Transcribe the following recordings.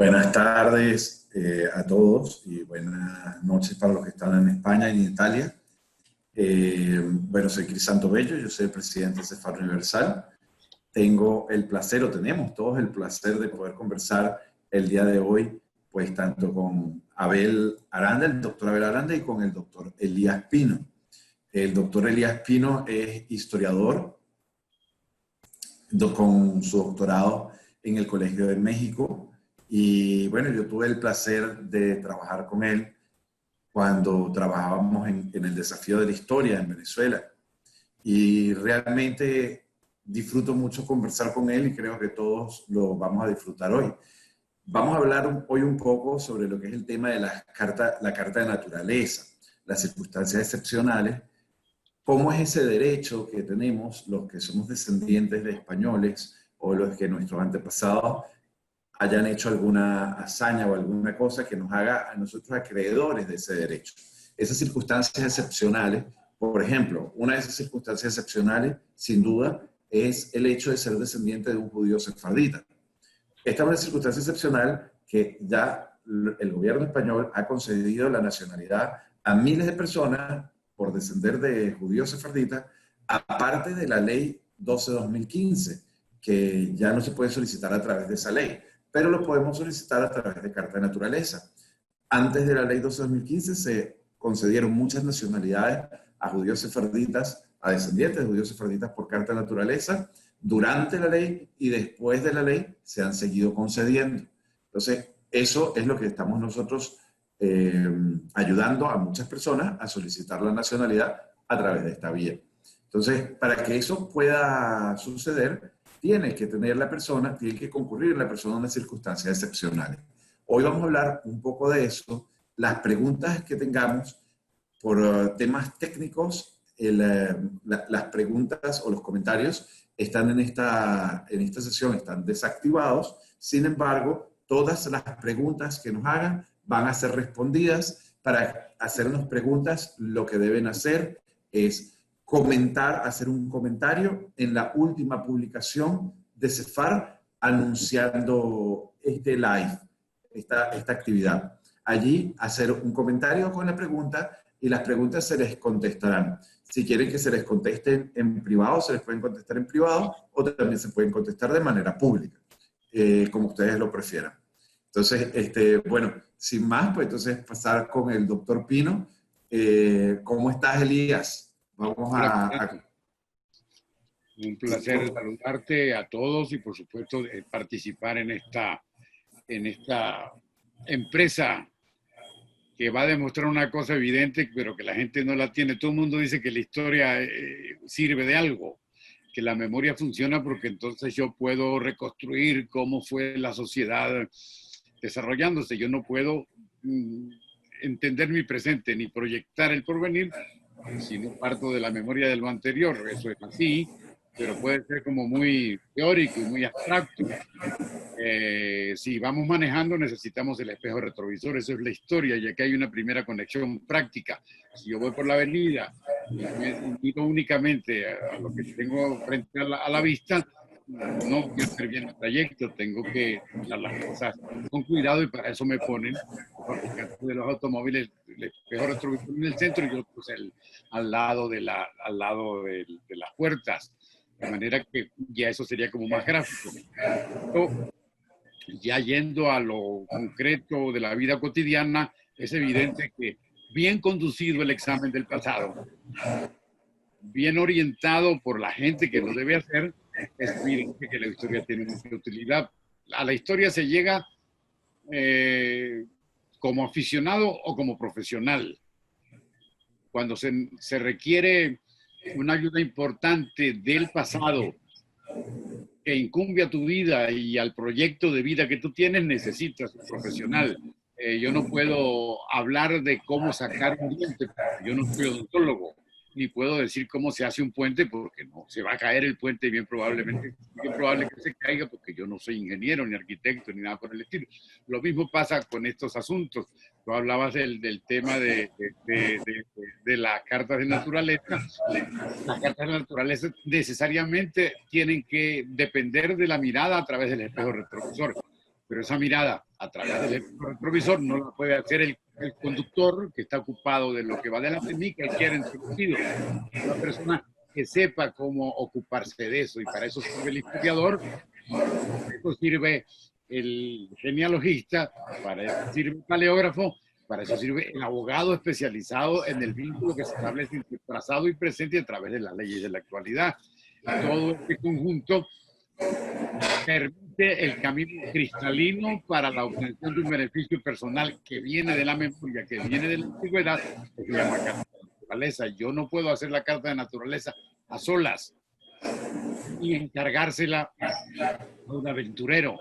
Buenas tardes a todos y buenas noches para los que están en España y en Italia. Bueno, soy Crisanto Bello, yo soy el presidente de Cefar Universal. Tengo el placer, o tenemos todos el placer de poder conversar el día de hoy, pues tanto con Abel Aranda, el doctor Abel Aranda, y con el doctor Elías Pino. El doctor Elías Pino es historiador, con su doctorado en el Colegio de México. Y bueno, yo tuve el placer de trabajar con él cuando trabajábamos en el desafío de la historia en Venezuela. Y realmente disfruto mucho conversar con él y creo que todos lo vamos a disfrutar hoy. Vamos a hablar hoy un poco sobre lo que es el tema de la carta de naturaleza, las circunstancias excepcionales, cómo es ese derecho que tenemos los que somos descendientes de españoles o los que nuestros antepasados hayan hecho alguna hazaña o alguna cosa que nos haga a nosotros acreedores de ese derecho. Esas circunstancias excepcionales, por ejemplo, una de esas circunstancias excepcionales, sin duda, es el hecho de ser descendiente de un judío sefardita. Esta es una circunstancia excepcional que ya el gobierno español ha concedido la nacionalidad a miles de personas por descender de judíos sefarditas, aparte de la ley 12-2015, que ya no se puede solicitar a través de esa ley, pero lo podemos solicitar a través de carta de naturaleza. Antes de la ley 12-2015 se concedieron muchas nacionalidades a judíos sefarditas, a descendientes de judíos sefarditas por carta de naturaleza. Durante la ley y después de la ley se han seguido concediendo. Entonces, eso es lo que estamos nosotros ayudando a muchas personas a solicitar la nacionalidad a través de esta vía. Entonces, para que eso pueda suceder, tiene que tener la persona, tiene que concurrir la persona a unas circunstancias excepcionales. Hoy vamos a hablar un poco de eso, las preguntas que tengamos por temas técnicos, las preguntas o los comentarios están en esta sesión, están desactivados. Sin embargo, todas las preguntas que nos hagan van a ser respondidas. Para hacernos preguntas, lo que deben hacer es comentar, hacer un comentario en la última publicación de Cefar anunciando este live, esta actividad. Allí hacer un comentario con la pregunta y las preguntas se les contestarán. Si quieren que se les contesten en privado, se les pueden contestar en privado o también se pueden contestar de manera pública, como ustedes lo prefieran. Entonces, bueno, sin más, pues entonces pasar con el doctor Pino. ¿Cómo estás, Elías? Vamos a... Un placer saludarte a todos y por supuesto participar en esta empresa que va a demostrar una cosa evidente, pero que la gente no la tiene. Todo el mundo dice que la historia sirve de algo, que la memoria funciona porque entonces yo puedo reconstruir cómo fue la sociedad desarrollándose. Yo no puedo entender mi presente ni proyectar el porvenir si no parto de la memoria de lo anterior. Eso es así, pero puede ser como muy teórico y muy abstracto. Si vamos manejando, necesitamos el espejo retrovisor. Eso es la historia, ya que hay una primera conexión práctica. Si yo voy por la avenida y me miro únicamente a lo que tengo frente a la vista, no voy a hacer bien el trayecto. Tengo que mirar las cosas con cuidado y para eso me ponen los fabricantes de los automóviles el espejo retrovisor en el centro y yo pues al lado de las puertas. De manera que ya eso sería como más gráfico. Pero, ya yendo a lo concreto de la vida cotidiana, es evidente que bien conducido el examen del pasado, bien orientado por la gente que lo debe hacer, es evidente que la historia tiene mucha utilidad. A la historia se llega como aficionado o como profesional. Cuando se requiere una ayuda importante del pasado que incumbe a tu vida y al proyecto de vida que tú tienes, necesitas un profesional. Yo no puedo hablar de cómo sacar un diente, porque yo no soy odontólogo, ni puedo decir cómo se hace un puente, porque no, se va a caer el puente bien probable que se caiga, porque yo no soy ingeniero, ni arquitecto, ni nada por el estilo. Lo mismo pasa con estos asuntos. Tú hablabas del tema de las cartas de naturaleza. Las cartas de naturaleza necesariamente tienen que depender de la mirada a través del espejo retrovisor. pero esa mirada a través del retrovisor no la puede hacer el conductor que está ocupado de lo que va delante de mí, que quiere en sentido. Una persona que sepa cómo ocuparse de eso, y para eso sirve el historiador, para eso sirve el genealogista, para eso sirve el paleógrafo, para eso sirve el abogado especializado en el vínculo que se establece entre pasado y presente a través de las leyes de la actualidad. Todo este conjunto permite el camino cristalino para la obtención de un beneficio personal que viene de la memoria, que viene de la antigüedad, que se llama carta de naturaleza. Yo no puedo hacer la carta de naturaleza a solas y encargársela a un aventurero.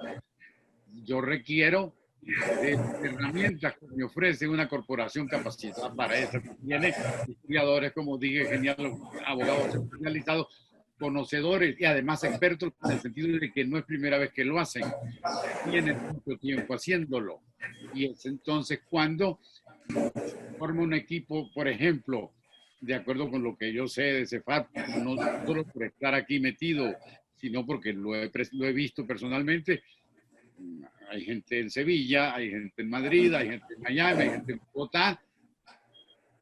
Yo requiero de herramientas que me ofrece una corporación capacitada para eso. Tiene historiadores, como dije, genial, abogados especializados, conocedores y además expertos, en el sentido de que no es primera vez que lo hacen, tienen mucho tiempo haciéndolo. Y es entonces cuando forma un equipo, por ejemplo, de acuerdo con lo que yo sé de CEFAT, no solo por estar aquí metido, sino porque lo he visto personalmente. Hay gente en Sevilla, hay gente en Madrid, hay gente en Miami, hay gente en Bogotá,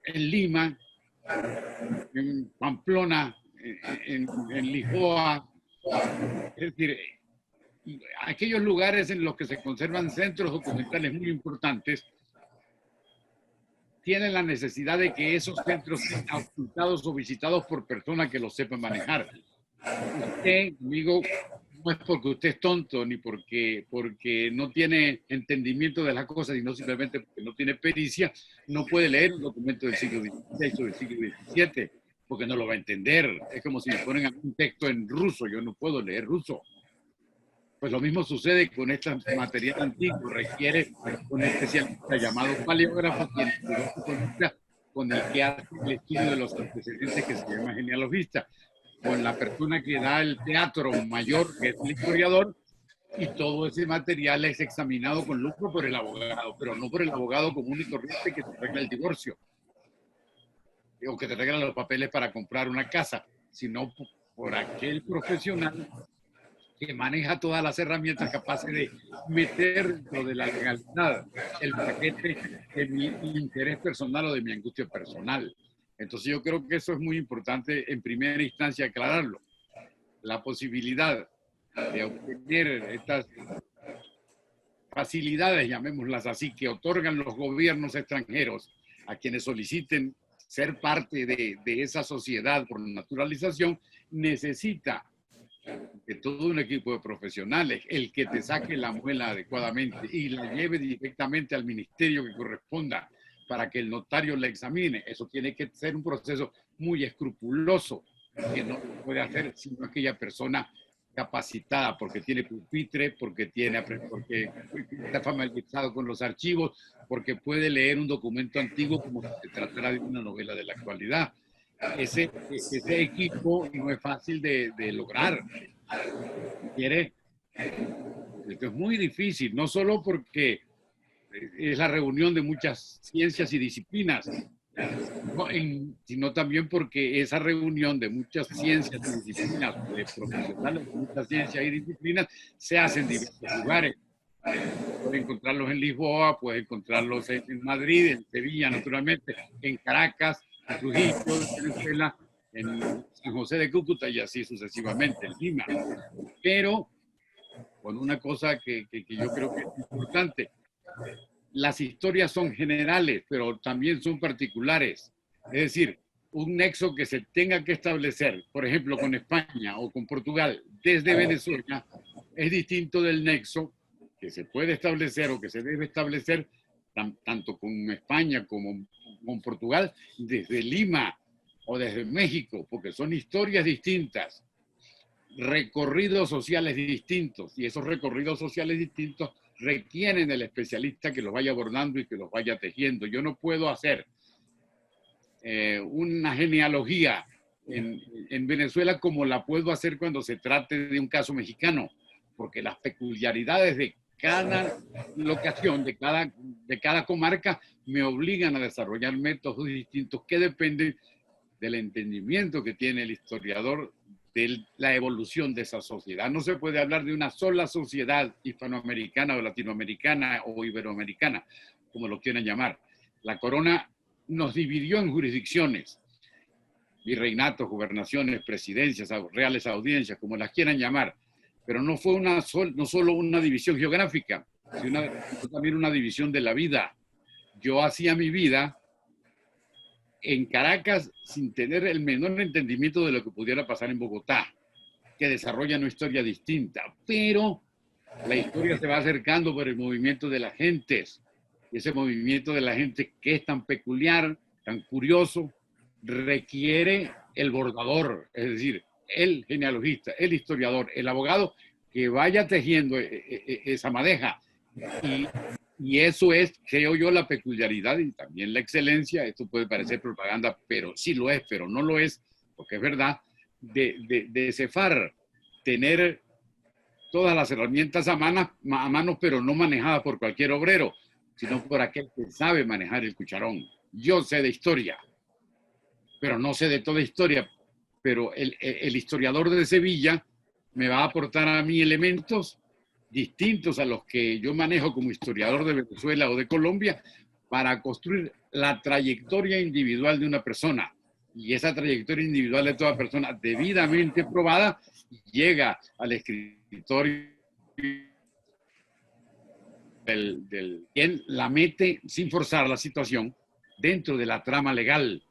en Lima, en Pamplona, en Lisboa. Es decir, aquellos lugares en los que se conservan centros documentales muy importantes tienen la necesidad de que esos centros sean auscultados o visitados por personas que los sepan manejar. Usted, amigo, no es porque usted es tonto ni porque no tiene entendimiento de las cosas, sino simplemente porque no tiene pericia, no puede leer un documento del siglo XVI o del siglo XVII, porque no lo va a entender. Es como si me ponen un texto en ruso, yo no puedo leer ruso. Pues lo mismo sucede con este material antiguo, requiere un especialista llamado paleógrafo, con el que hace el estudio de los antecedentes, que se llama genealogista, con la persona que da el teatro mayor, que es el historiador, y todo ese material es examinado con lupa por el abogado, pero no por el abogado común y corriente que te arregla el divorcio o que te arregla los papeles para comprar una casa, sino por aquel profesional que maneja todas las herramientas capaces de meter dentro de la legalidad el paquete de mi interés personal o de mi angustia personal. Entonces yo creo que eso es muy importante en primera instancia aclararlo. La posibilidad de obtener estas facilidades, llamémoslas así, que otorgan los gobiernos extranjeros a quienes soliciten ser parte de esa sociedad por naturalización, necesita de todo un equipo de profesionales, el que te saque la muela adecuadamente y la lleve directamente al ministerio que corresponda para que el notario la examine. Eso tiene que ser un proceso muy escrupuloso, que no lo puede hacer sino aquella persona capacitada, porque tiene pupitre, porque está familiarizado con los archivos, porque puede leer un documento antiguo como si se tratara de una novela de la actualidad. Ese equipo no es fácil de lograr. Esto es muy difícil, no solo porque es la reunión de muchas ciencias y disciplinas, sino también porque esa reunión de muchas ciencias y disciplinas, de profesionales de muchas ciencias y disciplinas, se hace en diversos lugares. Puede encontrarlos en Lisboa, puede encontrarlos en Madrid, en Sevilla, naturalmente, en Caracas, en Trujillo, en Venezuela, en San José de Cúcuta y así sucesivamente, en Lima. Pero con una cosa que yo creo que es importante, las historias son generales, pero también son particulares. Es decir, un nexo que se tenga que establecer, por ejemplo, con España o con Portugal desde Venezuela, es distinto del nexo que se puede establecer o que se debe establecer tanto con España como con Portugal desde Lima o desde México, porque son historias distintas, recorridos sociales distintos, y esos recorridos sociales distintos requieren del especialista que los vaya abordando y que los vaya tejiendo. Yo no puedo hacer una genealogía en Venezuela como la puedo hacer cuando se trate de un caso mexicano, porque las peculiaridades de cada locación, de cada comarca, me obligan a desarrollar métodos distintos que dependen del entendimiento que tiene el historiador de la evolución de esa sociedad. No se puede hablar de una sola sociedad hispanoamericana o latinoamericana o iberoamericana, como lo quieran llamar. La corona nos dividió en jurisdicciones, virreinatos, gobernaciones, presidencias, reales audiencias, como las quieran llamar, pero no fue no solo una división geográfica, sino también una división de la vida. Yo hacía mi vida en Caracas sin tener el menor entendimiento de lo que pudiera pasar en Bogotá, que desarrolla una historia distinta, pero la historia se va acercando por el movimiento de las gentes, y ese movimiento de la gente que es tan peculiar, tan curioso, requiere el bordador, es decir, el genealogista, el historiador, el abogado que vaya tejiendo esa madeja. Y eso es, creo yo, la peculiaridad y también la excelencia. Esto puede parecer propaganda, pero sí lo es, pero no lo es, porque es verdad, de CEFAR, tener todas las herramientas a mano, pero no manejadas por cualquier obrero, sino por aquel que sabe manejar el cucharón. Yo sé de historia, pero no sé de toda historia, pero el historiador de Sevilla me va a aportar a mí elementos distintos a los que yo manejo como historiador de Venezuela o de Colombia para construir la trayectoria individual de una persona. Y esa trayectoria individual de toda persona debidamente probada llega al escritorio quien la mete sin forzar la situación dentro de la trama legal.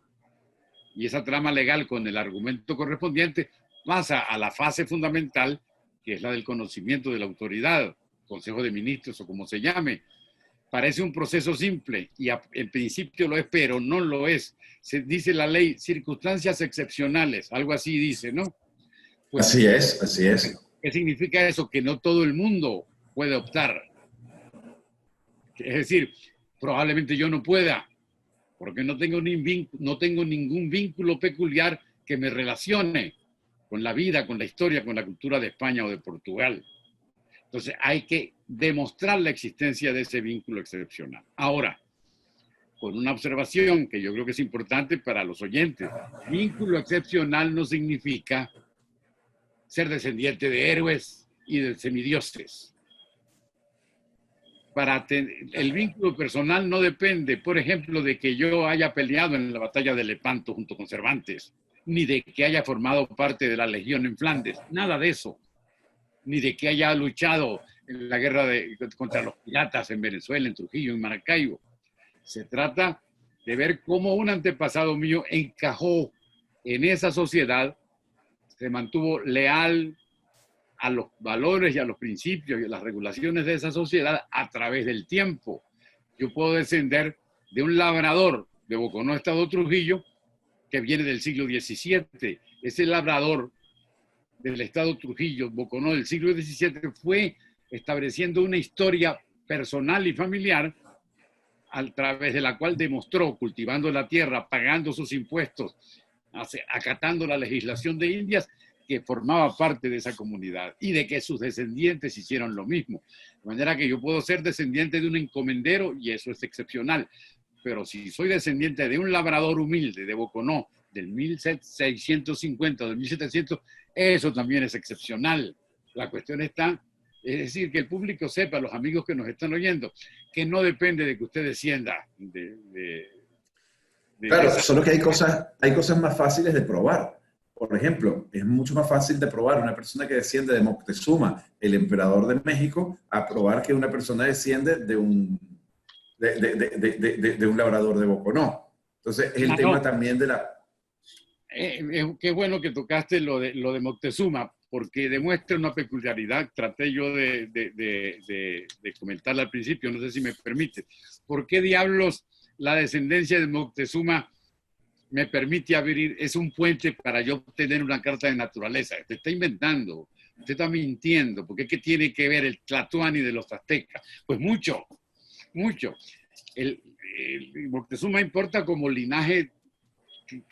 Y esa trama legal con el argumento correspondiente pasa a la fase fundamental, que es la del conocimiento de la autoridad, Consejo de Ministros o como se llame. Parece un proceso simple y en principio lo es, pero no lo es. Se dice la ley, circunstancias excepcionales, algo así dice, ¿no? Pues, así es, así es. ¿Qué significa eso? Que no todo el mundo puede optar. Es decir, probablemente yo no pueda, porque no tengo ningún vínculo peculiar que me relacione con la vida, con la historia, con la cultura de España o de Portugal. Entonces hay que demostrar la existencia de ese vínculo excepcional. Ahora, con una observación que yo creo que es importante para los oyentes, vínculo excepcional no significa ser descendiente de héroes y de semidioses. El vínculo personal no depende, por ejemplo, de que yo haya peleado en la batalla de Lepanto junto con Cervantes, ni de que haya formado parte de la Legión en Flandes, nada de eso, ni de que haya luchado en la guerra contra los piratas en Venezuela, en Trujillo, en Maracaibo. Se trata de ver cómo un antepasado mío encajó en esa sociedad, se mantuvo leal a los valores y a los principios y a las regulaciones de esa sociedad a través del tiempo. Yo puedo descender de un labrador de Boconó, Estado Trujillo, que viene del siglo XVII. Ese labrador del Estado Trujillo, Boconó, del siglo XVII, fue estableciendo una historia personal y familiar a través de la cual demostró, cultivando la tierra, pagando sus impuestos, acatando la legislación de Indias, que formaba parte de esa comunidad y de que sus descendientes hicieron lo mismo. De manera que yo puedo ser descendiente de un encomendero y eso es excepcional. Pero si soy descendiente de un labrador humilde de Boconó del 1650 o del 1700, eso también es excepcional. La cuestión está, es decir, que el público sepa, los amigos que nos están oyendo, que no depende de que usted descienda claro, solo que hay cosas más fáciles de probar. Por ejemplo, es mucho más fácil de probar una persona que desciende de Moctezuma, el emperador de México, a probar que una persona desciende de un labrador de Boconó. Entonces, es el tema también de la... Qué bueno que tocaste lo de Moctezuma, porque demuestra una peculiaridad. Traté yo de comentarla al principio, no sé si me permite. ¿Por qué diablos la descendencia de Moctezuma me permite abrir, es un puente para yo obtener una carta de naturaleza? Usted está inventando, usted está mintiendo, porque ¿qué tiene que ver el Tlatoani de los aztecas? Pues mucho, mucho. El Moctezuma importa como linaje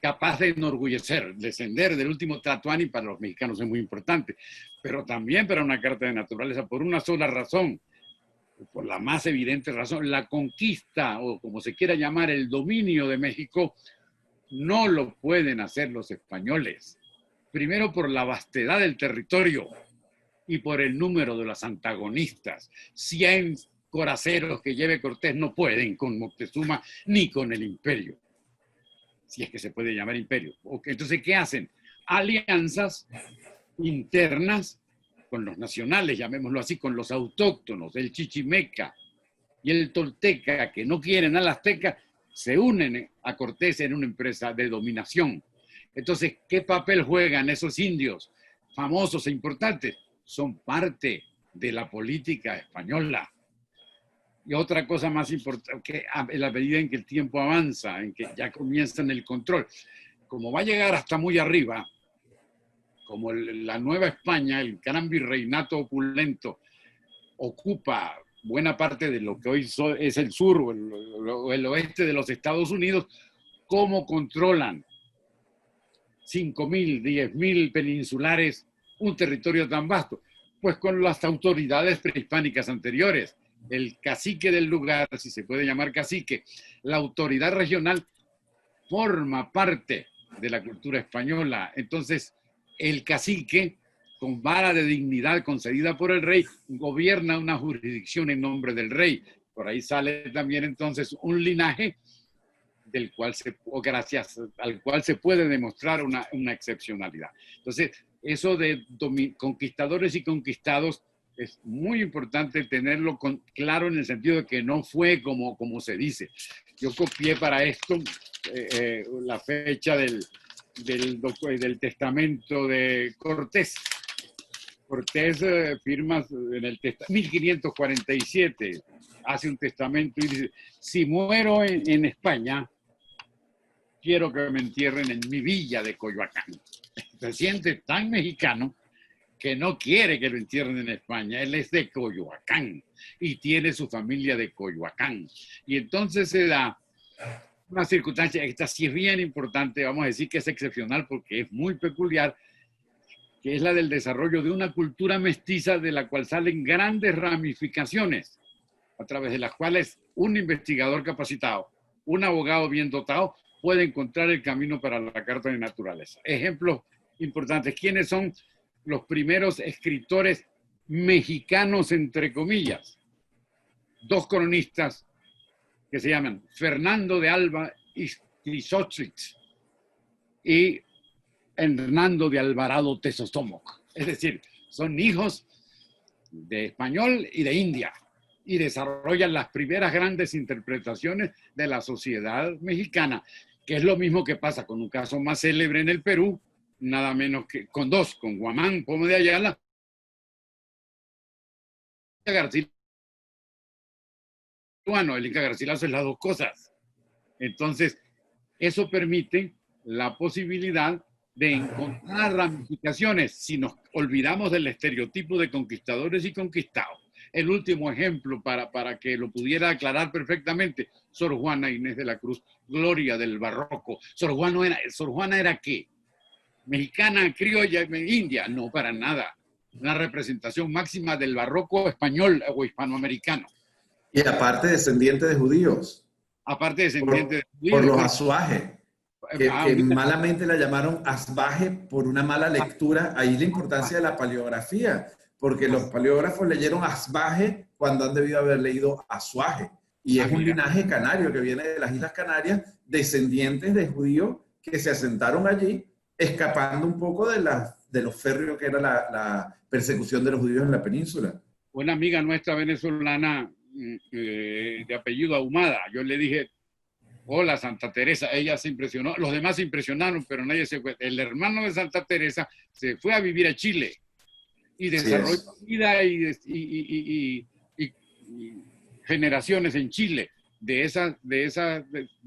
capaz de enorgullecer, descender del último Tlatoani para los mexicanos es muy importante, pero también para una carta de naturaleza, por una sola razón, por la más evidente razón, la conquista, o como se quiera llamar, el dominio de México, no lo pueden hacer los españoles. primero por la vastedad del territorio y por el número de los antagonistas. 100 coraceros que lleve Cortés no pueden con Moctezuma ni con el imperio, si es que se puede llamar imperio. Entonces, ¿qué hacen? Alianzas internas con los nacionales, llamémoslo así, con los autóctonos, el chichimeca y el tolteca, que no quieren al azteca, se unen a Cortés en una empresa de dominación. Entonces, ¿qué papel juegan esos indios famosos e importantes? Son parte de la política española. Y otra cosa más importante, que a la medida en que el tiempo avanza, en que ya comienzan el control, como va a llegar hasta muy arriba, como la Nueva España, el gran virreinato opulento, ocupa buena parte de lo que hoy es el sur o el oeste de los Estados Unidos, ¿cómo controlan 5.000, 10.000 peninsulares un territorio tan vasto? Pues con las autoridades prehispánicas anteriores, el cacique del lugar, si se puede llamar cacique, la autoridad regional forma parte de la cultura española. Entonces, el cacique, con vara de dignidad concedida por el rey, gobierna una jurisdicción en nombre del rey. Por ahí sale también entonces un linaje del cual o gracias al cual se puede demostrar una excepcionalidad. Entonces, eso de conquistadores y conquistados es muy importante tenerlo claro en el sentido de que no fue como se dice. Yo copié para esto la fecha del testamento de Cortés. Cortés firma en el 1547, hace un testamento y dice: si muero en España, quiero que me entierren en mi villa de Coyoacán. Se siente tan mexicano que no quiere que lo entierren en España. Él es de Coyoacán y tiene su familia de Coyoacán. Y entonces se da una circunstancia, esta sí es bien importante, vamos a decir que es excepcional porque es muy peculiar, que es la del desarrollo de una cultura mestiza de la cual salen grandes ramificaciones, a través de las cuales un investigador capacitado, un abogado bien dotado, puede encontrar el camino para la Carta de Naturaleza. Ejemplos importantes: ¿quiénes son los primeros escritores mexicanos, entre comillas? Dos cronistas que se llaman Fernando de Alba Ixochitl y Hernando de Alvarado Tezosomoc. Es decir, son hijos de español y de India, y desarrollan las primeras grandes interpretaciones de la sociedad mexicana, que es lo mismo que pasa con un caso más célebre en el Perú, nada menos que con Guamán, Pomo de Ayala, Garcilaso. Bueno, el Inca Garcilaso es las dos cosas. Entonces, eso permite la posibilidad de encontrar ramificaciones si nos olvidamos del estereotipo de conquistadores y conquistados. El último ejemplo, para que lo pudiera aclarar perfectamente: Sor Juana Inés de la Cruz, gloria del barroco. Sor Juana era ¿qué? ¿Mexicana, criolla, india? No, para nada. Una representación máxima del barroco español o hispanoamericano. Y aparte descendiente de judíos. Aparte descendiente de judíos. Por los azuaje, que malamente la llamaron asbaje por una mala lectura. Ahí la importancia de la paleografía, porque los paleógrafos leyeron asbaje cuando han debido haber leído azuaje. Y es un linaje canario que viene de las Islas Canarias, descendientes de judíos que se asentaron allí, escapando un poco de lo férreo que era la persecución de los judíos en la península. Una amiga nuestra venezolana de apellido Ahumada, yo le dije: hola, Santa Teresa. Ella se impresionó, los demás se impresionaron, pero nadie se fue. El hermano de Santa Teresa se fue a vivir a Chile y desarrolló vida y generaciones en Chile. De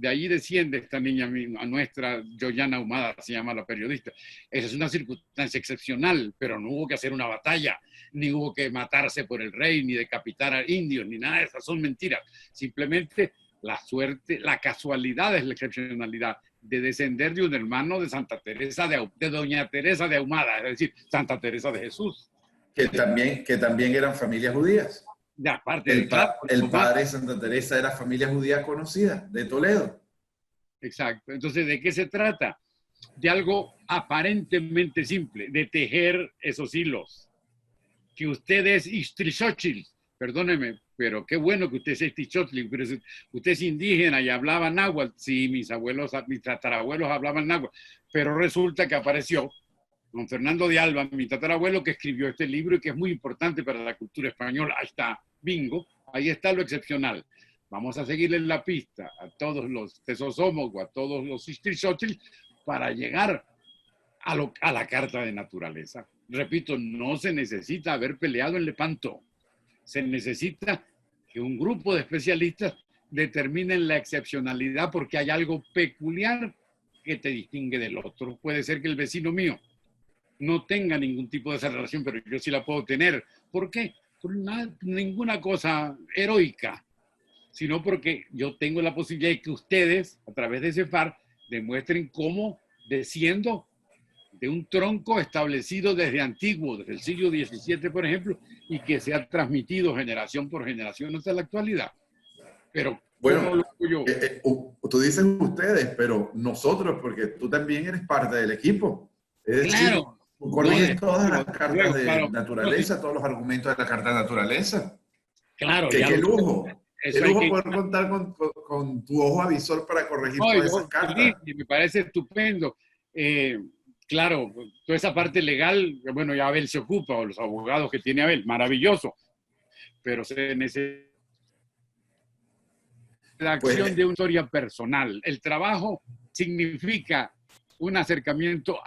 allí desciende esta niña nuestra, Yoyana Ahumada, se llama la periodista. Esa es una circunstancia excepcional, pero no hubo que hacer una batalla, ni hubo que matarse por el rey, ni decapitar a indios, ni nada de esas son mentiras. Simplemente la suerte, la casualidad es la excepcionalidad de descender de un hermano de Santa Teresa, de Doña Teresa de Ahumada, es decir, Santa Teresa de Jesús. Que también eran familias judías. De aparte, el padre de Santa Teresa era familia judía conocida, de Toledo. Exacto. Entonces, ¿de qué se trata? de algo aparentemente simple, de tejer esos hilos. Que usted es Ixtlilxóchitl, perdóneme, pero qué bueno que usted es Ixtlilxóchitl, pero usted es indígena y hablaba náhuatl. Sí, mis tatarabuelos hablaban náhuatl, pero resulta que apareció don Fernando de Alba, mi tatarabuelo, que escribió este libro y que es muy importante para la cultura española. Ahí está, bingo, ahí está lo excepcional. Vamos a seguirle la pista a todos los Tesosomos o a todos los Ixtlilxóchitl para llegar a la Carta de Naturaleza. Repito, no se necesita haber peleado en Lepanto. Se necesita que un grupo de especialistas determinen la excepcionalidad porque hay algo peculiar que te distingue del otro. Puede ser que el vecino mío no tenga ningún tipo de esa relación, pero yo sí la puedo tener. ¿Por qué? Por ninguna cosa heroica, sino porque yo tengo la posibilidad de que ustedes, a través de ese FAR, demuestren cómo desciendo de un tronco establecido desde antiguo, desde el siglo XVII, por ejemplo, y que se ha transmitido generación por generación hasta la actualidad. Pero, bueno, tú dices ustedes, pero nosotros, porque tú también eres parte del equipo. Es decir, claro, tú corriges todas las cartas de claro, naturaleza, todos los argumentos de la Carta de Naturaleza. Claro, ¡Qué lujo! ¡Qué lujo poder claro. contar con tu ojo avisor para corregir todas esas cartas! Sí, me parece estupendo. Claro, toda esa parte legal, bueno, ya Abel se ocupa, o los abogados que tiene Abel, maravilloso, pero se necesita la acción de una historia personal. El trabajo significa un acercamiento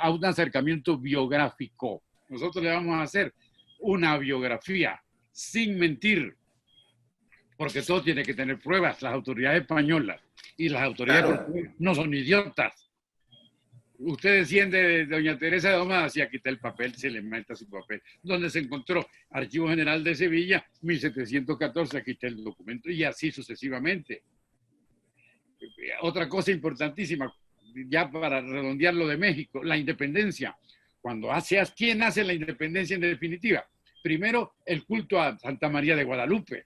un acercamiento biográfico. Nosotros le vamos a hacer una biografía sin mentir, porque todo tiene que tener pruebas. Las autoridades españolas y las autoridades portuguesas no son idiotas. Usted desciende de doña Teresa de Domadas y aquí está el papel, se le mete su papel. ¿Dónde se encontró? Archivo General de Sevilla, 1714, aquí está el documento, y así sucesivamente. Otra cosa importantísima, ya para redondear lo de México, la independencia. ¿Quién hace la independencia en definitiva? Primero, el culto a Santa María de Guadalupe,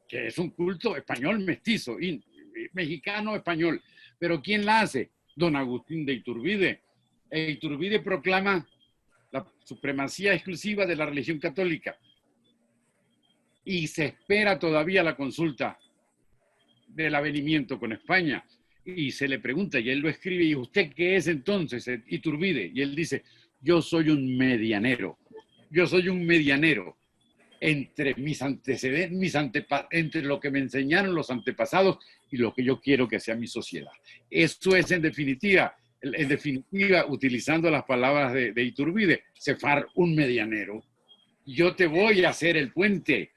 que es un culto español mestizo, mexicano-español. Pero ¿quién la hace? Don Agustín de Iturbide. Iturbide proclama la supremacía exclusiva de la religión católica y se espera todavía la consulta del avenimiento con España y se le pregunta y él lo escribe: ¿y usted qué es entonces, Iturbide? Y él dice: yo soy un medianero entre mis antecedentes, entre lo que me enseñaron los antepasados y lo que yo quiero que sea mi sociedad. Eso es en definitiva, utilizando las palabras de Iturbide, Cefar, un medianero. Yo te voy a hacer el puente,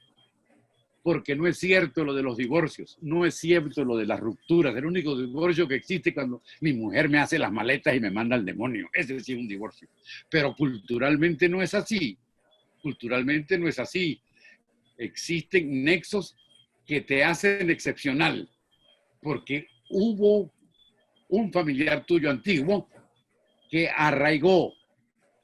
porque no es cierto lo de los divorcios, no es cierto lo de las rupturas. El único divorcio que existe cuando mi mujer me hace las maletas y me manda al demonio. Ese sí es un divorcio. Pero culturalmente no es así. Culturalmente no es así. Existen nexos que te hacen excepcional, porque hubo un familiar tuyo antiguo que arraigó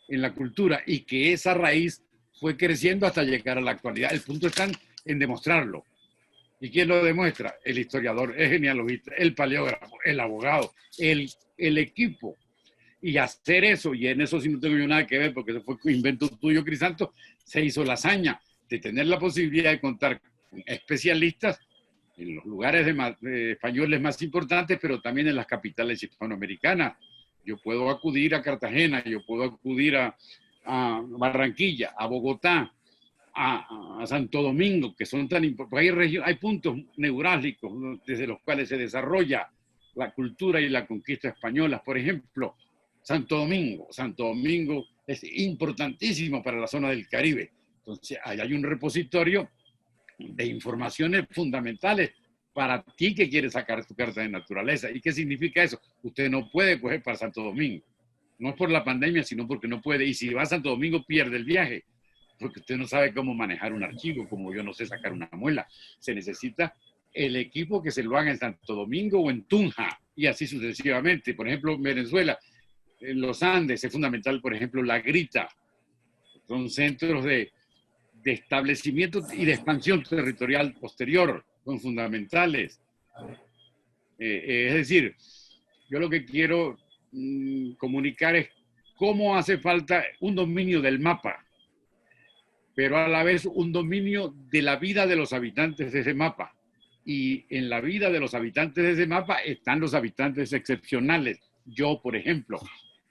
en la cultura y que esa raíz fue creciendo hasta llegar a la actualidad. El punto está en demostrarlo. ¿Y quién lo demuestra? El historiador, el genealogista, el paleógrafo, el abogado, el equipo. Y hacer eso, y en eso sí no tengo yo nada que ver, porque eso fue un invento tuyo, Crisanto, se hizo la hazaña de tener la posibilidad de contar con especialistas en los lugares españoles más importantes, pero también en las capitales hispanoamericanas. Yo puedo acudir a Cartagena, yo puedo acudir a Barranquilla, a Bogotá, a Santo Domingo, que son tan importantes. Hay puntos neurálgicos desde los cuales se desarrolla la cultura y la conquista españolas. Por ejemplo, Santo Domingo es importantísimo para la zona del Caribe. Entonces, ahí hay un repositorio de informaciones fundamentales para ti que quieres sacar tu carta de naturaleza. ¿Y qué significa eso? Usted no puede coger para Santo Domingo. No es por la pandemia, sino porque no puede. Y si va a Santo Domingo, pierde el viaje, porque usted no sabe cómo manejar un archivo, como yo no sé sacar una muela. Se necesita el equipo que se lo haga en Santo Domingo o en Tunja, y así sucesivamente. Por ejemplo, en Venezuela, en los Andes, es fundamental, por ejemplo, La Grita. Son centros de establecimiento y de expansión territorial posterior, son fundamentales. Es decir, yo lo que quiero comunicar es cómo hace falta un dominio del mapa, pero a la vez un dominio de la vida de los habitantes de ese mapa. Y en la vida de los habitantes de ese mapa están los habitantes excepcionales. Yo, por ejemplo,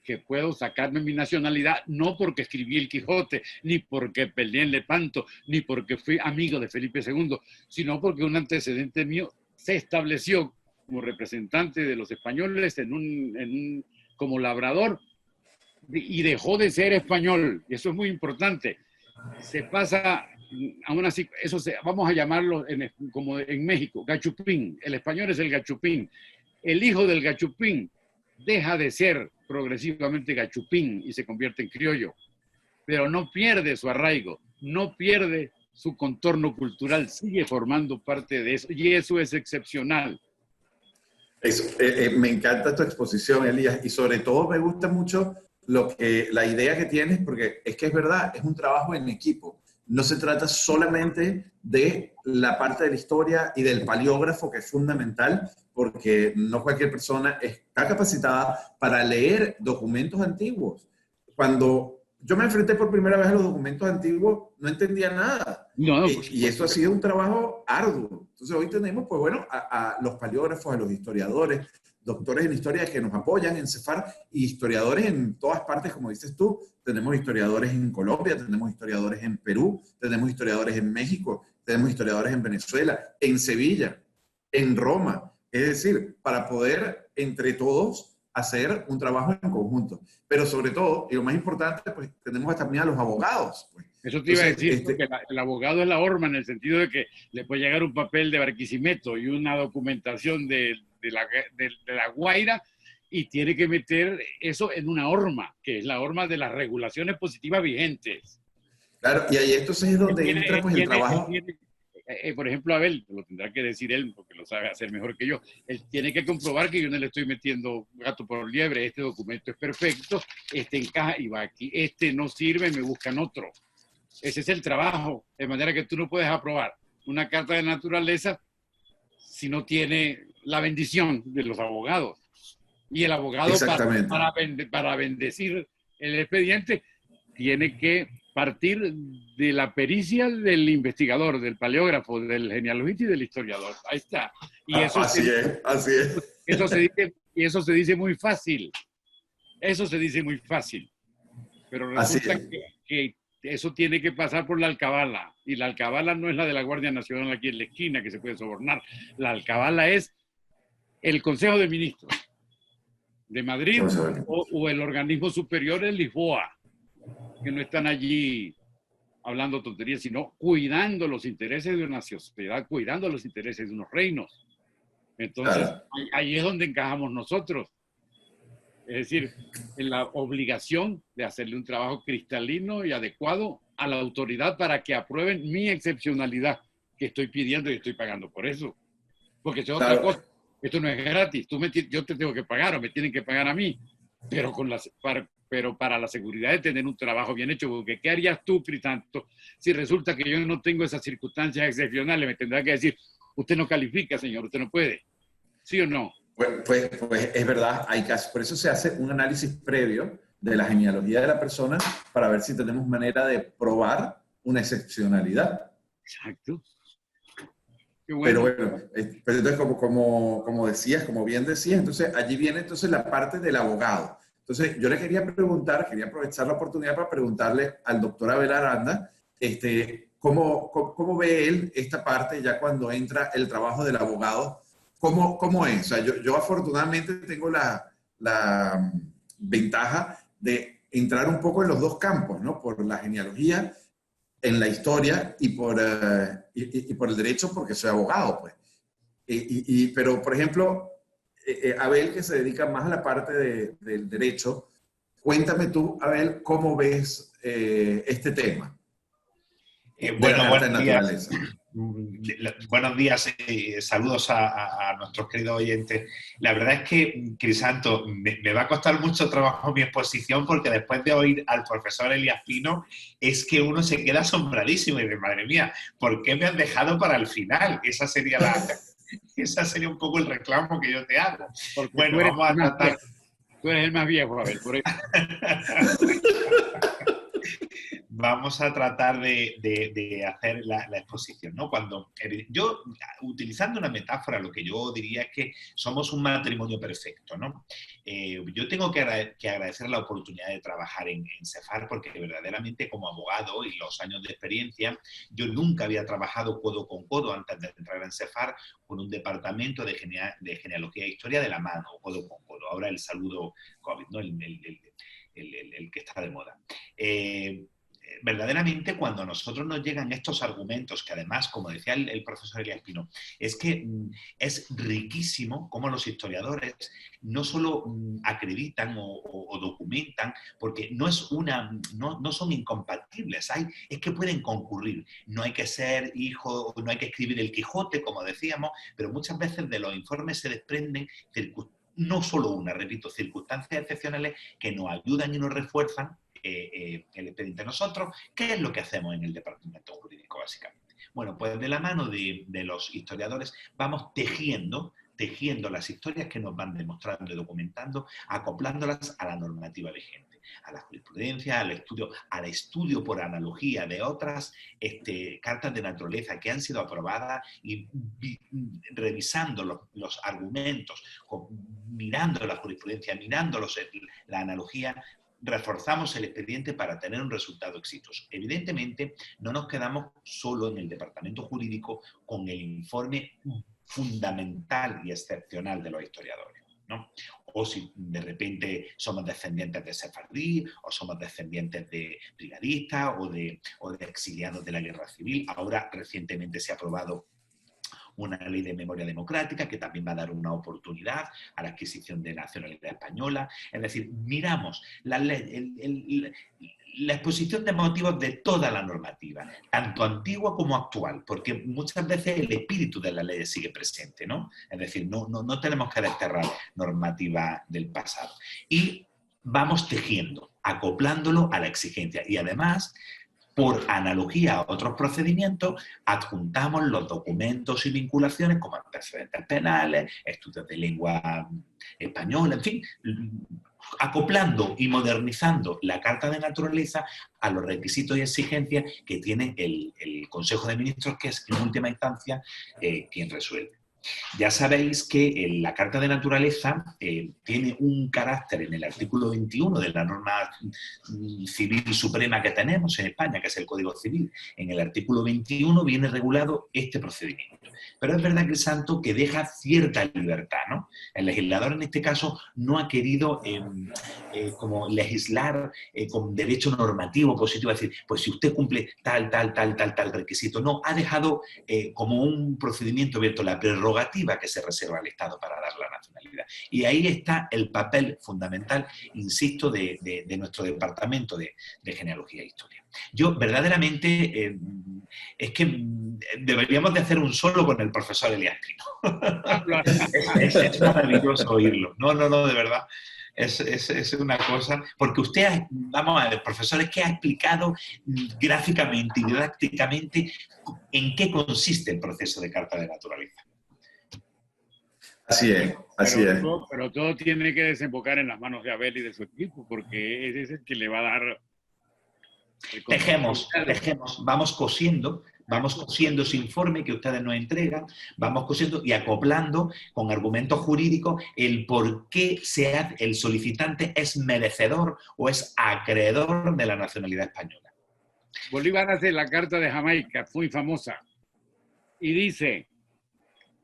que puedo sacarme mi nacionalidad no porque escribí el Quijote, ni porque peleé en Lepanto, ni porque fui amigo de Felipe II, sino porque un antecedente mío se estableció como representante de los españoles como labrador y dejó de ser español. Y eso es muy importante. Se pasa, aún así, vamos a llamarlo como en México, gachupín. El español es el gachupín. El hijo del gachupín deja de ser progresivamente gachupín y se convierte en criollo, pero no pierde su arraigo, no pierde su contorno cultural, sigue formando parte de eso, y eso es excepcional. Eso, me encanta tu exposición, Elías, y sobre todo me gusta mucho la idea que tienes, porque es que es verdad, es un trabajo en equipo. No se trata solamente de la parte de la historia y del paleógrafo, que es fundamental, porque no cualquier persona está capacitada para leer documentos antiguos. Cuando yo me enfrenté por primera vez a los documentos antiguos, no entendía nada. No, y eso ha sido un trabajo arduo. Entonces hoy tenemos, pues bueno, a los paleógrafos, a los historiadores, doctores en historia que nos apoyan en CEFAR, y historiadores en todas partes, como dices tú. Tenemos historiadores en Colombia, tenemos historiadores en Perú, tenemos historiadores en México, tenemos historiadores en Venezuela, en Sevilla, en Roma. Es decir, para poder entre todos hacer un trabajo en conjunto. Pero sobre todo, y lo más importante, pues tenemos también a los abogados. Pues. Eso te iba a decir, porque el abogado es la horma, en el sentido de que le puede llegar un papel de Barquisimeto y una documentación de la Guaira, y tiene que meter eso en una horma, que es la horma de las regulaciones positivas vigentes. Claro, y ahí entonces es donde entra pues el trabajo. Por ejemplo, Abel, lo tendrá que decir él, porque lo sabe hacer mejor que yo. Él tiene que comprobar que yo no le estoy metiendo gato por liebre. Este documento es perfecto, este encaja y va aquí. Este no sirve, me buscan otro. Ese es el trabajo, de manera que tú no puedes aprobar una carta de naturaleza si no tiene la bendición de los abogados. Y el abogado, para bendecir el expediente, tiene que partir de la pericia del investigador, del paleógrafo, del genealogista y del historiador. Ahí está. Y eso así es. Eso se dice muy fácil. Eso se dice muy fácil. Pero resulta que eso tiene que pasar por la alcabala. Y la alcabala no es la de la Guardia Nacional aquí en la esquina, que se puede sobornar. La alcabala es el Consejo de Ministros de Madrid o el organismo superior en Lisboa, que no están allí hablando tonterías, sino cuidando los intereses de una sociedad, cuidando los intereses de unos reinos. Entonces, ahí es donde encajamos nosotros. Es decir, en la obligación de hacerle un trabajo cristalino y adecuado a la autoridad para que aprueben mi excepcionalidad que estoy pidiendo y estoy pagando por eso. Porque es otra cosa. Esto no es gratis. Yo te tengo que pagar o me tienen que pagar a mí. Pero para la seguridad de tener un trabajo bien hecho, porque ¿qué harías tú, Crisanto, si resulta que yo no tengo esas circunstancias excepcionales? Me tendrá que decir, usted no califica, señor, usted no puede. ¿Sí o no? Pues es verdad, hay casos. Por eso se hace un análisis previo de la genealogía de la persona para ver si tenemos manera de probar una excepcionalidad. Exacto. Qué bueno. Pero bueno, pero entonces como decías, como bien decías, entonces allí viene entonces la parte del abogado. Entonces yo le quería preguntar, quería aprovechar la oportunidad para preguntarle al doctor Abel Aranda, ¿cómo ve él esta parte ya cuando entra el trabajo del abogado? ¿Cómo es? O sea, yo afortunadamente tengo la ventaja de entrar un poco en los dos campos, ¿no? Por la genealogía, en la historia y por el derecho, porque soy abogado, pues. Pero, por ejemplo, Abel, que se dedica más a la parte del derecho, cuéntame tú, Abel, ¿cómo ves este tema? Bueno, buenos días y saludos a nuestros queridos oyentes. La verdad es que, Crisanto, me va a costar mucho trabajo mi exposición, porque después de oír al profesor Elías Pino, es que uno se queda asombradísimo y dice, madre mía, ¿por qué me has dejado para el final? Esa sería un poco el reclamo que yo te hago. Porque bueno, vamos a tratar... Tú eres el más viejo, Abel, por eso. Vamos a tratar de hacer la exposición, ¿no? Cuando yo, utilizando una metáfora, lo que yo diría es que somos un matrimonio perfecto, ¿no? Yo tengo que agradecer la oportunidad de trabajar en CEFAR porque verdaderamente como abogado y los años de experiencia, yo nunca había trabajado codo con codo antes de entrar en CEFAR con un departamento de genealogía e historia de la mano, codo con codo. Ahora el saludo COVID, ¿no? El que está de moda. Verdaderamente cuando a nosotros nos llegan estos argumentos, que además, como decía el profesor Elías Pino, es que es riquísimo cómo los historiadores no solo acreditan o documentan, porque no son incompatibles, es que pueden concurrir. No hay que ser hijo, no hay que escribir el Quijote, como decíamos, pero muchas veces de los informes se desprenden no solo una, repito, circunstancias excepcionales que nos ayudan y nos refuerzan el expediente. Nosotros, ¿qué es lo que hacemos en el departamento jurídico, básicamente? Bueno, pues de la mano de los historiadores vamos tejiendo las historias que nos van demostrando y documentando, acoplándolas a la normativa vigente, a la jurisprudencia, al estudio por analogía de otras cartas de naturaleza que han sido aprobadas y revisando los argumentos, mirando la jurisprudencia, mirando la analogía, reforzamos el expediente para tener un resultado exitoso. Evidentemente, no nos quedamos solo en el departamento jurídico con el informe fundamental y excepcional de los historiadores, ¿no? O si de repente somos descendientes de sefardí, o somos descendientes de brigadistas, o de exiliados de la guerra civil. Ahora, recientemente se ha aprobado una ley de memoria democrática que también va a dar una oportunidad a la adquisición de nacionalidad española. Es decir, miramos la exposición de motivos de toda la normativa, tanto antigua como actual, porque muchas veces el espíritu de la ley sigue presente, ¿no? Es decir, no tenemos que desterrar normativa del pasado. Y vamos tejiendo, acoplándolo a la exigencia. Y además, por analogía a otros procedimientos, adjuntamos los documentos y vinculaciones como antecedentes penales, estudios de lengua española, en fin, acoplando y modernizando la Carta de Naturaleza a los requisitos y exigencias que tiene el Consejo de Ministros, que es en última instancia quien resuelve. Ya sabéis que la Carta de Naturaleza tiene un carácter en el artículo 21 de la norma civil suprema que tenemos en España, que es el Código Civil. En el artículo 21 viene regulado este procedimiento. Pero es verdad, Crisanto, que deja cierta libertad, ¿no? El legislador en este caso no ha querido como legislar con derecho normativo positivo, es decir, pues si usted cumple tal requisito. No, ha dejado como un procedimiento abierto la prerrogativa que se reserva al Estado para dar la nacionalidad. Y ahí está el papel fundamental, insisto, de nuestro departamento de genealogía e historia. Yo verdaderamente es que deberíamos de hacer un solo con el profesor Elías Pino. Es maravilloso oírlo. No, de verdad. Es una cosa, porque usted, vamos a ver, profesor, es que ha explicado gráficamente y didácticamente en qué consiste el proceso de Carta de Naturaleza. Así es. Pero todo tiene que desembocar en las manos de Abel y de su equipo, porque ese es el que le va a dar... Tejemos, vamos cosiendo ese informe que ustedes nos entregan, vamos cosiendo y acoplando con argumentos jurídicos el por qué el solicitante es merecedor o es acreedor de la nacionalidad española. Bolívar hace la Carta de Jamaica, muy famosa, y dice: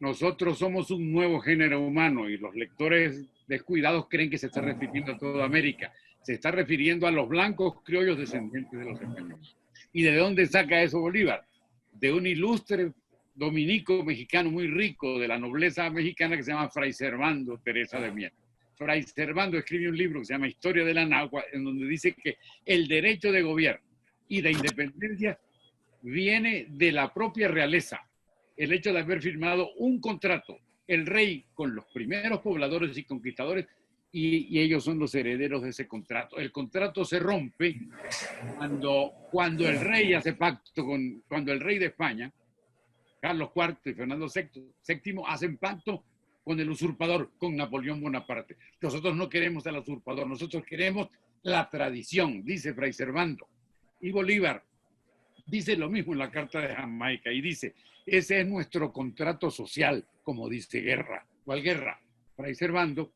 nosotros somos un nuevo género humano, y los lectores descuidados creen que se está refiriendo a toda América. Se está refiriendo a los blancos criollos descendientes de los españoles. ¿Y de dónde saca eso Bolívar? De un ilustre dominico mexicano muy rico de la nobleza mexicana que se llama Fray Servando Teresa de Mier. Fray Servando escribe un libro que se llama Historia de la Náhuatl, en donde dice que el derecho de gobierno y de independencia viene de la propia realeza. El hecho de haber firmado un contrato, el rey con los primeros pobladores y conquistadores, y ellos son los herederos de ese contrato. El contrato se rompe cuando el rey hace pacto cuando el rey de España, Carlos IV y Fernando VII, hacen pacto con el usurpador, con Napoleón Bonaparte. Nosotros no queremos al usurpador, nosotros queremos la tradición, dice Fray Servando. Y Bolívar dice lo mismo en la Carta de Jamaica y dice, ese es nuestro contrato social, como dice Guerra. ¿Cuál Guerra? Fray Servando,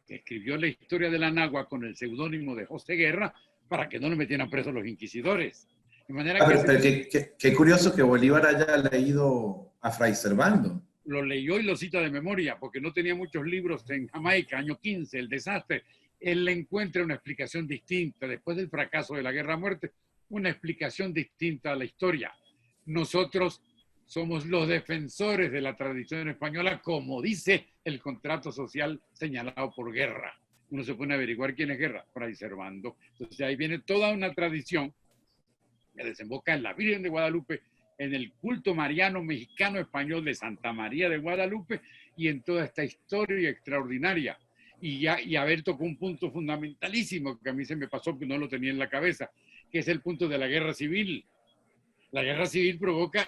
que escribió la historia de la Nagua con el seudónimo de José Guerra para que no le metieran presos los inquisidores. De manera qué curioso que Bolívar haya leído a Fray Servando. Lo leyó y lo cita de memoria, porque no tenía muchos libros en Jamaica, año 15, el desastre. Él le encuentra una explicación distinta, después del fracaso de la guerra a muerte, una explicación distinta a la historia. Nosotros somos los defensores de la tradición española, como dice el contrato social señalado por Guerra. Uno se pone a averiguar quién es Guerra, Fray Servando. Entonces ahí viene toda una tradición que desemboca en la Virgen de Guadalupe, en el culto mariano mexicano-español de Santa María de Guadalupe y en toda esta historia extraordinaria. Y Abel tocó un punto fundamentalísimo que a mí se me pasó, que no lo tenía en la cabeza, que es el punto de la guerra civil. La guerra civil provoca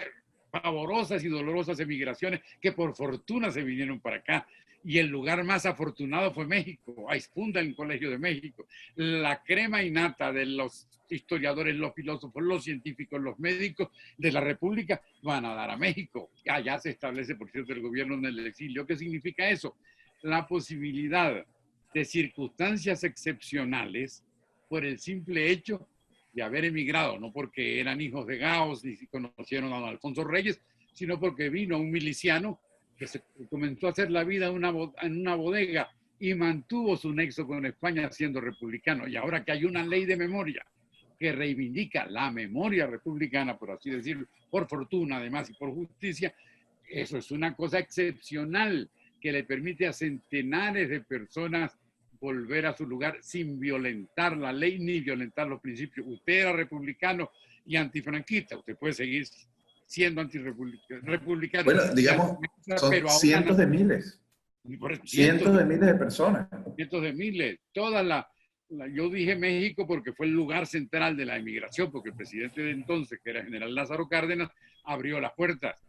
pavorosas y dolorosas emigraciones que por fortuna se vinieron para acá. Y el lugar más afortunado fue México. Ahí funda el Colegio de México. La crema innata de los historiadores, los filósofos, los científicos, los médicos de la República van a dar a México. Allá se establece, por cierto, el gobierno en el exilio. ¿Qué significa eso? La posibilidad de circunstancias excepcionales por el simple hecho de haber emigrado, no porque eran hijos de Gaos ni conocieron a don Alfonso Reyes, sino porque vino un miliciano que se comenzó a hacer la vida en una bodega y mantuvo su nexo con España siendo republicano. Y ahora que hay una ley de memoria que reivindica la memoria republicana, por así decirlo, por fortuna además y por justicia, eso es una cosa excepcional que le permite a centenares de personas volver a su lugar sin violentar la ley ni violentar los principios. Usted era republicano y antifranquista, usted puede seguir siendo antirrepublicano. Bueno, digamos, son cientos de miles. Cientos de miles de personas. Cientos de miles. Yo dije México porque fue el lugar central de la emigración, porque el presidente de entonces, que era general Lázaro Cárdenas, abrió las puertas.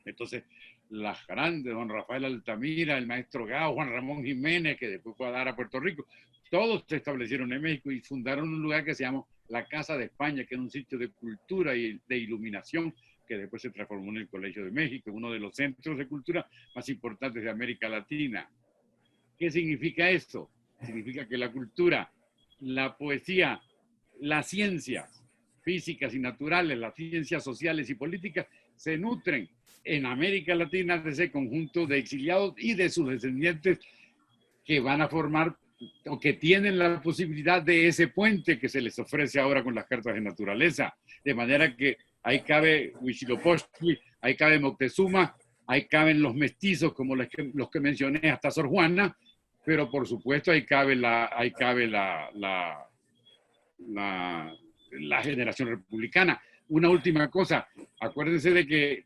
Entonces, las grandes, don Rafael Altamira, el maestro Gao, Juan Ramón Jiménez, que después fue a dar a Puerto Rico, todos se establecieron en México y fundaron un lugar que se llamó la Casa de España, que era un sitio de cultura y de iluminación, que después se transformó en el Colegio de México, uno de los centros de cultura más importantes de América Latina. ¿Qué significa esto? Significa que la cultura, la poesía, las ciencias físicas y naturales, las ciencias sociales y políticas, se nutren en América Latina de ese conjunto de exiliados y de sus descendientes que van a formar o que tienen la posibilidad de ese puente que se les ofrece ahora con las cartas de naturaleza. De manera que ahí cabe Huitzilopochtli, ahí cabe Moctezuma, ahí caben los mestizos como los que mencioné hasta Sor Juana, pero por supuesto ahí cabe la generación republicana. Una última cosa, acuérdense de que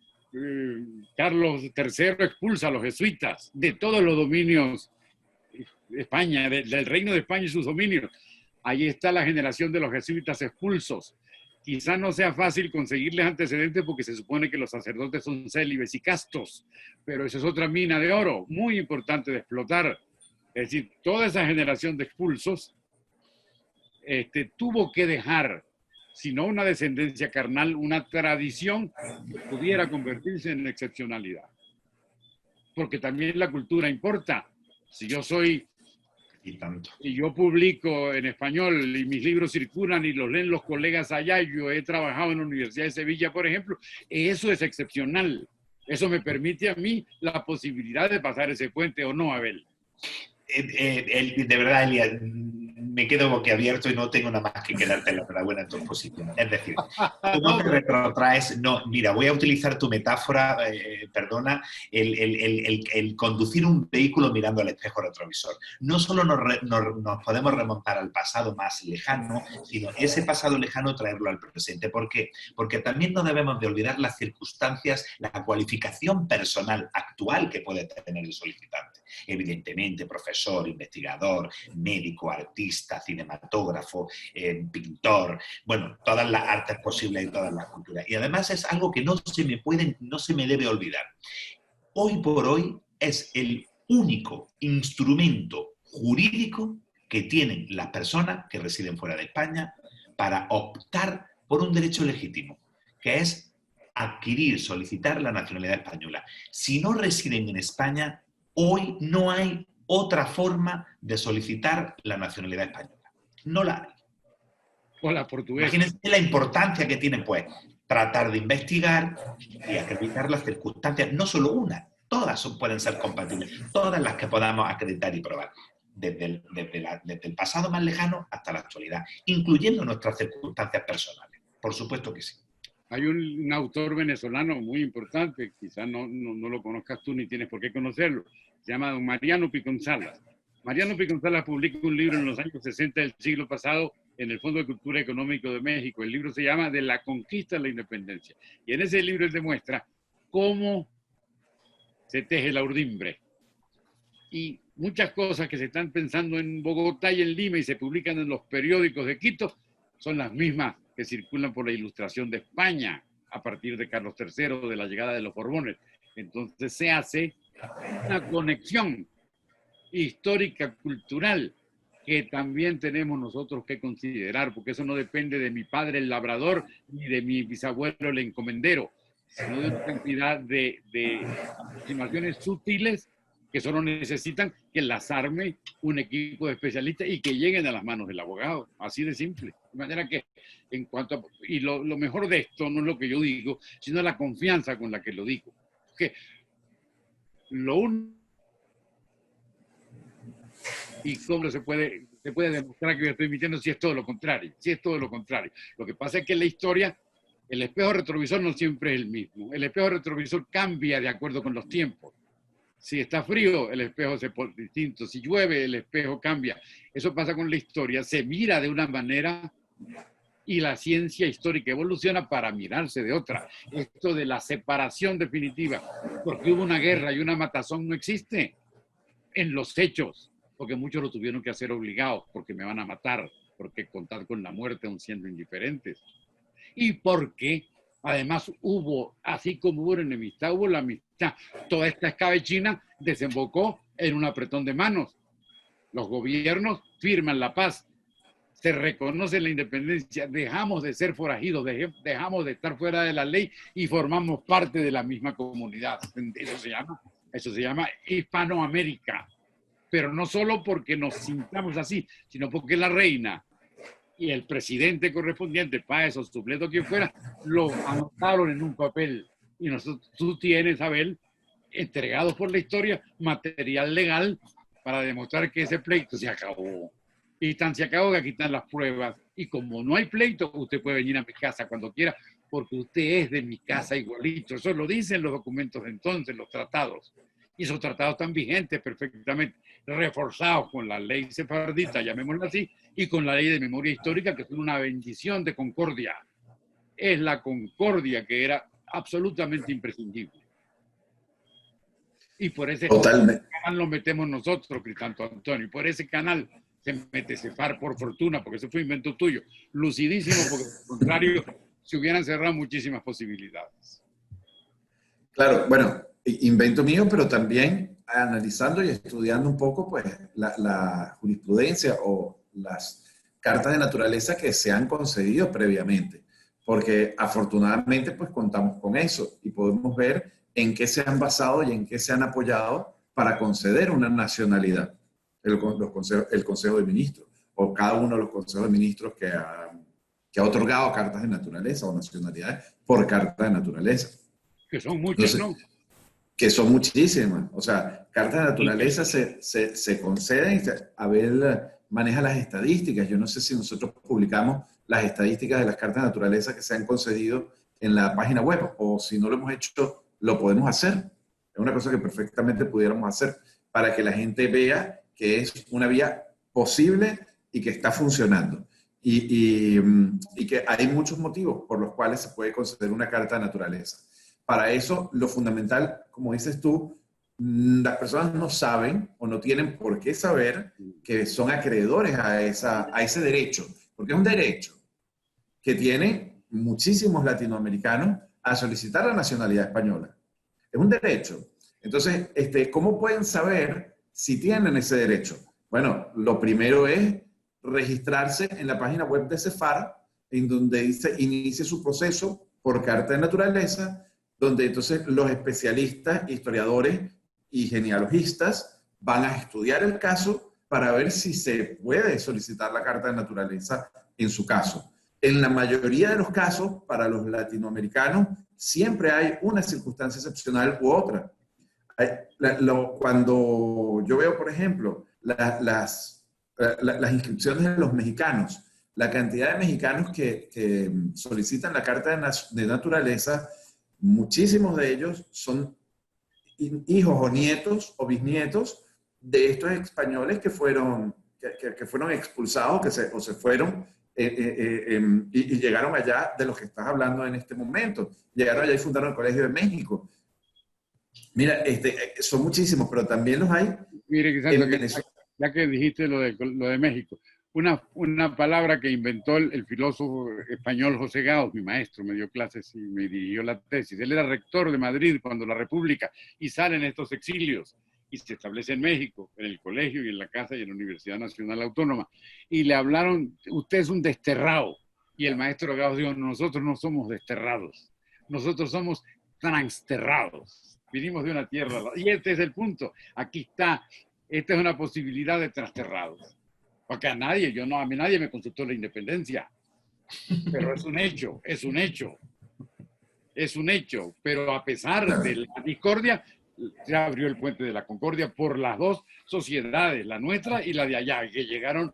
Carlos III expulsa a los jesuitas de todos los dominios de España, del Reino de España y sus dominios. Ahí está la generación de los jesuitas expulsos. Quizá no sea fácil conseguirles antecedentes porque se supone que los sacerdotes son célibes y castos, pero esa es otra mina de oro muy importante de explotar. Es decir, toda esa generación de expulsos tuvo que dejar, si no una descendencia carnal, una tradición que pudiera convertirse en excepcionalidad. Porque también la cultura importa. Si yo soy, y tanto, y yo publico en español y mis libros circulan y los leen los colegas allá, y yo he trabajado en la Universidad de Sevilla, por ejemplo, eso es excepcional. Eso me permite a mí la posibilidad de pasar ese puente, ¿o no, Abel? De verdad, Elías, me quedo boquiabierto y no tengo nada más que quedarte la enhorabuena en tu exposición. Es decir, tú no te retrotraes, no, mira, voy a utilizar tu metáfora, perdona, el conducir un vehículo mirando al espejo retrovisor. No solo nos podemos remontar al pasado más lejano, sino ese pasado lejano traerlo al presente. ¿Por qué? Porque también no debemos de olvidar las circunstancias, la cualificación personal actual que puede tener el solicitante. Evidentemente, profesor, investigador, médico, artista, cinematógrafo, pintor, bueno, todas las artes posibles y todas las culturas. Y además es algo que no se me debe olvidar. Hoy por hoy, es el único instrumento jurídico que tienen las personas que residen fuera de España para optar por un derecho legítimo, que es adquirir, solicitar la nacionalidad española. Si no residen en España, hoy no hay otra forma de solicitar la nacionalidad española. No la hay. O la portuguesa. Imagínense la importancia que tiene, pues, tratar de investigar y acreditar las circunstancias, no solo una, todas pueden ser compatibles, todas las que podamos acreditar y probar, desde el pasado más lejano hasta la actualidad, incluyendo nuestras circunstancias personales. Por supuesto que sí. Hay un autor venezolano muy importante, quizás no lo conozcas tú ni tienes por qué conocerlo, se llama don Mariano Piconzalas. Mariano Piconzalas publicó un libro en los años 60 del siglo pasado en el Fondo de Cultura Económico de México. El libro se llama De la conquista a la independencia. Y en ese libro él demuestra cómo se teje la urdimbre. Y muchas cosas que se están pensando en Bogotá y en Lima y se publican en los periódicos de Quito son las mismas que circulan por la Ilustración de España a partir de Carlos III, de la llegada de los Borbones. Entonces se hace una conexión histórica, cultural, que también tenemos nosotros que considerar, porque eso no depende de mi padre el labrador ni de mi bisabuelo el encomendero, sino de una cantidad de aproximaciones sutiles que solo necesitan que las arme un equipo de especialistas y que lleguen a las manos del abogado, así de simple. De manera que, en cuanto a, y lo mejor de esto no es lo que yo digo, sino la confianza con la que lo digo. Que lo único y cómo se puede demostrar que yo estoy mintiendo si es todo lo contrario, si es todo lo contrario. Lo que pasa es que en la historia el espejo retrovisor no siempre es el mismo. El espejo retrovisor cambia de acuerdo con los tiempos. Si está frío, el espejo se pone distinto. Si llueve, el espejo cambia. Eso pasa con la historia. Se mira de una manera y la ciencia histórica evoluciona para mirarse de otra. Esto de la separación definitiva, porque hubo una guerra y una matazón, no existe en los hechos, porque muchos lo tuvieron que hacer obligados, porque me van a matar, porque contar con la muerte aún siendo indiferentes. Y porque además hubo, así como hubo enemistad, hubo la amistad. Toda esta escabechina desembocó en un apretón de manos. Los gobiernos firman la paz, se reconoce la independencia, dejamos de ser forajidos, dejamos de estar fuera de la ley y formamos parte de la misma comunidad. Eso se llama Hispanoamérica. Pero no solo porque nos sintamos así, sino porque la reina y el presidente correspondiente, Páez o Supleto, quien fuera, lo anotaron en un papel. Y nosotros, tú tienes, Abel, entregado por la historia, material legal para demostrar que ese pleito se acabó. Y tan se acabó que aquí están las pruebas. Y como no hay pleito, usted puede venir a mi casa cuando quiera, porque usted es de mi casa igualito. Eso lo dicen los documentos de entonces, los tratados. Y esos tratados están vigentes perfectamente, reforzados con la ley sefardita, llamémosla así, y con la ley de memoria histórica, que es una bendición de concordia. Es la concordia que era absolutamente imprescindible. Y por ese canal lo metemos nosotros, Cristanto Antonio, y por ese canal se mete Cefar, por fortuna, porque eso fue invento tuyo. Lucidísimo, porque al contrario, se hubieran cerrado muchísimas posibilidades. Claro, bueno, invento mío, pero también analizando y estudiando un poco pues, la jurisprudencia o las cartas de naturaleza que se han concedido previamente, porque afortunadamente pues contamos con eso y podemos ver en qué se han basado y en qué se han apoyado para conceder una nacionalidad. El Consejo de Ministros o cada uno de los consejos de ministros que ha otorgado cartas de naturaleza o nacionalidades por carta de naturaleza. Que son muchas, ¿no? Que son muchísimas. O sea, cartas de naturaleza se conceden. Abel maneja las estadísticas. Yo no sé si nosotros publicamos las estadísticas de las cartas de naturaleza que se han concedido en la página web, o si no lo hemos hecho, lo podemos hacer. Es una cosa que perfectamente pudiéramos hacer para que la gente vea que es una vía posible y que está funcionando. Y que hay muchos motivos por los cuales se puede conceder una carta de naturaleza. Para eso, lo fundamental, como dices tú, las personas no saben o no tienen por qué saber que son acreedores a ese derecho, porque es un derecho que tienen muchísimos latinoamericanos a solicitar la nacionalidad española. Es un derecho. Entonces, ¿cómo pueden saber si tienen ese derecho? Bueno, lo primero es registrarse en la página web de CEFAR, en donde dice inicie su proceso por carta de naturaleza, donde entonces los especialistas, historiadores y genealogistas van a estudiar el caso para ver si se puede solicitar la carta de naturaleza en su caso. En la mayoría de los casos, para los latinoamericanos, siempre hay una circunstancia excepcional u otra. Cuando yo veo, por ejemplo, las inscripciones de los mexicanos, la cantidad de mexicanos que solicitan la carta de naturaleza, muchísimos de ellos son hijos o nietos o bisnietos de estos españoles que fueron expulsados o se fueron y llegaron allá, de los que estás hablando en este momento. Llegaron allá y fundaron el Colegio de México. Mira, son muchísimos, pero también los hay. Mire, ya que dijiste lo de México, una palabra que inventó el filósofo español José Gaos, mi maestro, me dio clases y me dirigió la tesis. Él era rector de Madrid cuando la República, y salen estos exilios y se establece en México, en el colegio y en la casa y en la Universidad Nacional Autónoma. Y le hablaron, usted es un desterrado. Y el maestro Gaos dijo, nosotros no somos desterrados, nosotros somos transterrados. Vinimos de una tierra. Y este es el punto. Aquí está. Esta es una posibilidad de transterrados. Porque a mí nadie me consultó la independencia. Pero es un hecho, es un hecho. Es un hecho. Pero a pesar de la discordia, se abrió el puente de la concordia por las dos sociedades, la nuestra y la de allá, que llegaron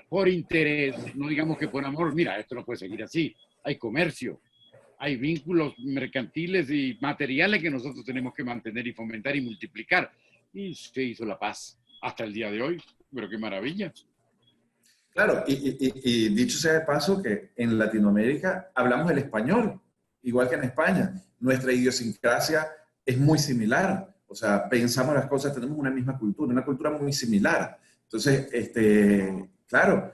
por interés, no digamos que por amor. Mira, esto no puede seguir así. Hay comercio, hay vínculos mercantiles y materiales que nosotros tenemos que mantener y fomentar y multiplicar. Y se hizo la paz hasta el día de hoy. Pero qué maravilla. Claro, y dicho sea de paso que en Latinoamérica hablamos el español, igual que en España. Nuestra idiosincrasia es muy similar. O sea, pensamos las cosas, tenemos una misma cultura, una cultura muy similar. Entonces, claro,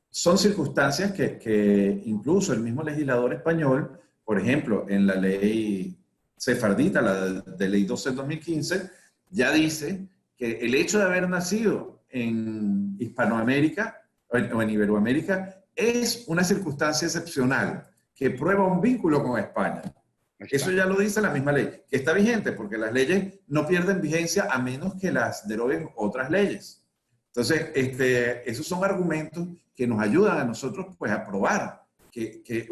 son circunstancias que incluso el mismo legislador español, por ejemplo, en la ley sefardita, la de ley 12 del 2015, ya dice que el hecho de haber nacido en Hispanoamérica o en Iberoamérica es una circunstancia excepcional que prueba un vínculo con España. Eso ya lo dice la misma ley, que está vigente porque las leyes no pierden vigencia a menos que las deroguen otras leyes. Entonces, esos son argumentos que nos ayudan a nosotros pues, a probar que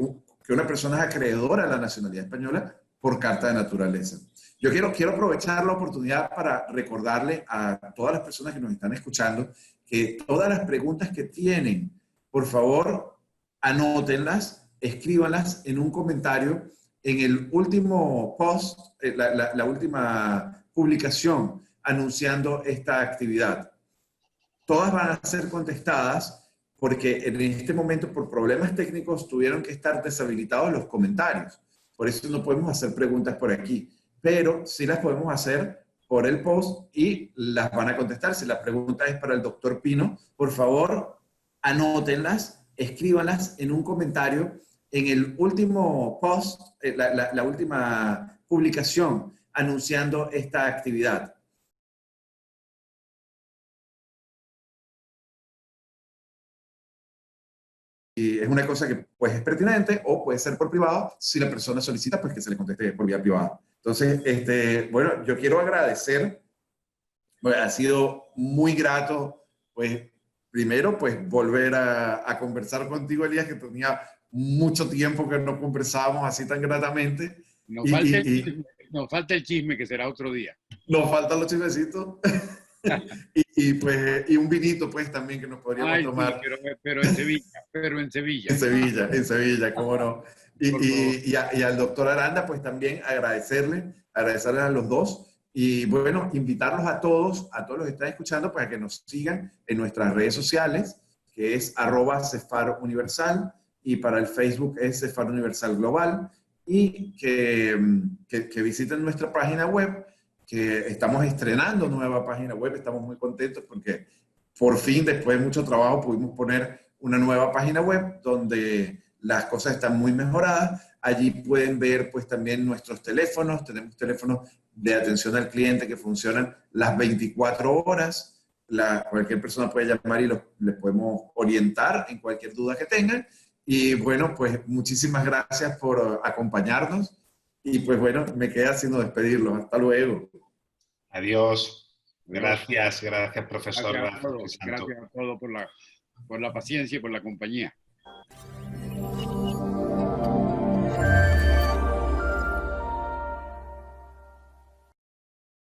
una persona es acreedora a la nacionalidad española por carta de naturaleza. Yo quiero aprovechar la oportunidad para recordarle a todas las personas que nos están escuchando que todas las preguntas que tienen, por favor, anótenlas, escríbanlas en un comentario en el último post, la última publicación anunciando esta actividad. Todas van a ser contestadas porque en este momento, por problemas técnicos, tuvieron que estar deshabilitados los comentarios. Por eso no podemos hacer preguntas por aquí, pero sí las podemos hacer por el post y las van a contestar. Si la pregunta es para el doctor Pino, por favor, anótenlas, escríbanlas en un comentario en el último post, la última publicación anunciando esta actividad. Y es una cosa que pues es pertinente o puede ser por privado. Si la persona solicita, pues que se le conteste por vía privada. Entonces, bueno, yo quiero agradecer. Bueno, ha sido muy grato, pues, primero, pues, volver a conversar contigo, Elías, que tenía mucho tiempo que no conversábamos así tan gratamente. Nos falta el chisme, que será otro día. Nos faltan los chismecitos. y un vinito, pues, también que nos podríamos tomar. Sí, pero en Sevilla. En Sevilla, cómo no. Y al doctor Aranda, pues, también agradecerles a los dos. Y, bueno, invitarlos a todos los que están escuchando, pues, a que nos sigan en nuestras redes sociales, que es @CEFAR-Universal, y para el Facebook es CEFAR Universal Global, y que visiten nuestra página web, que estamos estrenando nueva página web. Estamos muy contentos porque por fin, después de mucho trabajo, pudimos poner una nueva página web donde las cosas están muy mejoradas. Allí pueden ver pues también nuestros teléfonos. Tenemos teléfonos de atención al cliente que funcionan las 24 horas. Cualquier persona puede llamar y les podemos orientar en cualquier duda que tengan. Y bueno, pues muchísimas gracias por acompañarnos. Y pues bueno, me queda sino despedirlos. Hasta luego. Adiós. Gracias, gracias profesor. Gracias a todos, Crisanto. gracias a todos por la paciencia y por la compañía.